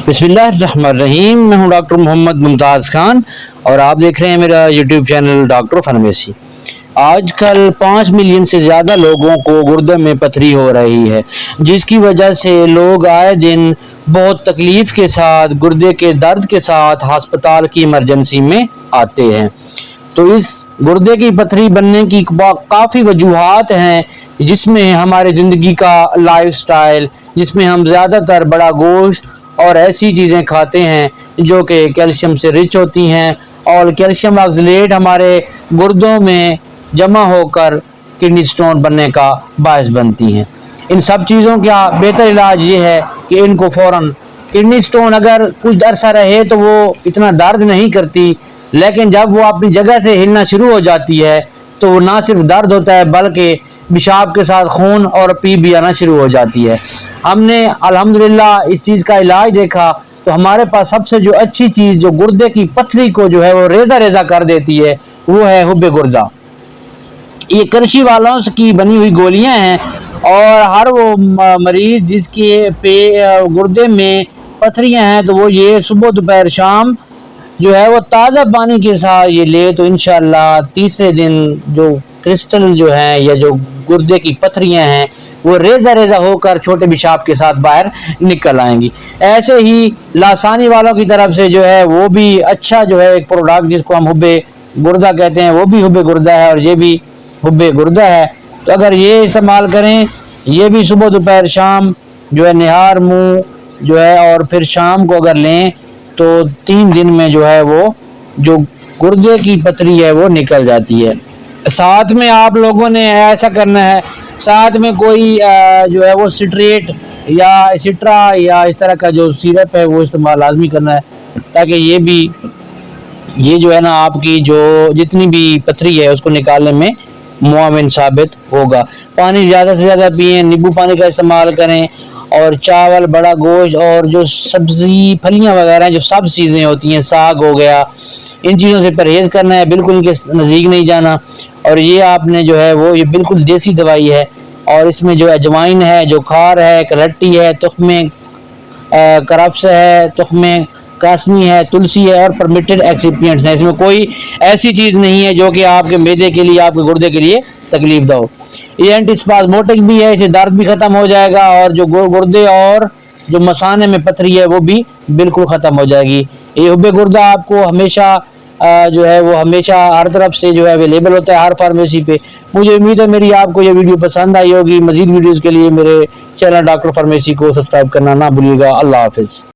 बिस्मिल्लाहिर्रहमानिर्रहीम। मैं हूं डॉक्टर मोहम्मद मुमताज़ खान और आप देख रहे हैं मेरा यूट्यूब चैनल डॉक्टर फार्मेसी। आजकल 5 मिलियन से ज़्यादा लोगों को गुर्दे में पथरी हो रही है, जिसकी वजह से लोग आए दिन बहुत तकलीफ़ के साथ गुर्दे के दर्द के साथ अस्पताल की इमरजेंसी में आते हैं। तो इस गुर्दे की पथरी बनने की काफ़ी वजूहात हैं, जिसमें हमारे ज़िंदगी का लाइफस्टाइल, जिसमें हम ज़्यादातर बड़ा गोश्त और ऐसी चीज़ें खाते हैं जो कि कैल्शियम से रिच होती हैं, और कैल्शियम ऑक्सलेट हमारे गुर्दों में जमा होकर किडनी स्टोन बनने का बायस बनती हैं। इन सब चीज़ों का बेहतर इलाज ये है कि इनको फ़ौरन, किडनी स्टोन अगर कुछ अरसा रहे तो वो इतना दर्द नहीं करती, लेकिन जब वो अपनी जगह से हिलना शुरू हो जाती है तो वो ना सिर्फ दर्द होता है बल्कि पेशाब के साथ खून और पी भी आना शुरू हो जाती है। हमने अल्हम्दुलिल्लाह इस चीज़ का इलाज देखा तो हमारे पास सबसे जो अच्छी चीज़ जो गुर्दे की पथरी को जो है वो रेजा रेजा कर देती है वो है हुब्बे गुर्दा। ये कृषि वालों की बनी हुई गोलियां हैं, और हर वो मरीज़ जिसके गुर्दे में पथरियां हैं तो वो ये सुबह दोपहर शाम जो है वो ताज़ा पानी के साथ ये ले तो इंशाअल्लाह तीसरे दिन जो क्रिस्टल जो है या जो गुर्दे की पथरियां हैं वो रेजा रेजा होकर छोटे पेशाब के साथ बाहर निकल आएंगी। ऐसे ही लासानी वालों की तरफ से जो है वो भी अच्छा जो है एक प्रोडक्ट जिसको हम हुब्बे गुर्दा कहते हैं, वो भी हुब्बे गुर्दा है और ये भी हुब्बे गुर्दा है। तो अगर ये इस्तेमाल करें, ये भी सुबह दोपहर शाम जो है निहार मुँह जो है और फिर शाम को अगर लें तो 3 दिन में जो है वो जो गुर्दे की पथरी है वो निकल जाती है। साथ में आप लोगों ने ऐसा करना है, साथ में कोई जो है वो सिट्रेट या सिट्रा या इस तरह का जो सिरप है वो इस्तेमाल लाजमी करना है, ताकि ये जो है ना आपकी जो जितनी भी पथरी है उसको निकालने में मुआविन साबित होगा। पानी ज़्यादा से ज़्यादा पिएं, नींबू पानी का इस्तेमाल करें, और चावल, बड़ा गोश्त और जो सब्ज़ी फलियां वगैरह जो सब चीज़ें होती हैं, साग हो गया, इन चीज़ों से परहेज़ करना है, बिल्कुल इनके नज़दीक नहीं जाना। और ये आपने जो है वो ये बिल्कुल देसी दवाई है, और इसमें जो अजवाइन है, जो खार है, कलट्टी है, तुख्मे करफ्स है, तुख्मे कासनी है, तुलसी है और परमिटेड एक्सिपिएंट्स हैं। इसमें कोई ऐसी चीज़ नहीं है जो कि आपके मैदे के लिए, आपके गुर्दे के लिए तकलीफ दे हो। ये एंटीस्पाज्मोटिक भी है, इससे दर्द भी ख़त्म हो जाएगा और जो गुर्दे और जो मसाने में पथरी है वो भी बिल्कुल ख़त्म हो जाएगी। ये हुब्बे गुर्दा आपको हमेशा जो है वो हमेशा हर तरफ से जो है अवेलेबल होता है, हर फार्मेसी पे। मुझे उम्मीद है मेरी आपको ये वीडियो पसंद आई होगी। मज़ीद वीडियोज़ के लिए मेरे चैनल डॉक्टर फार्मेसी को सब्सक्राइब करना ना भूलिएगा। अल्लाह हाफिज़।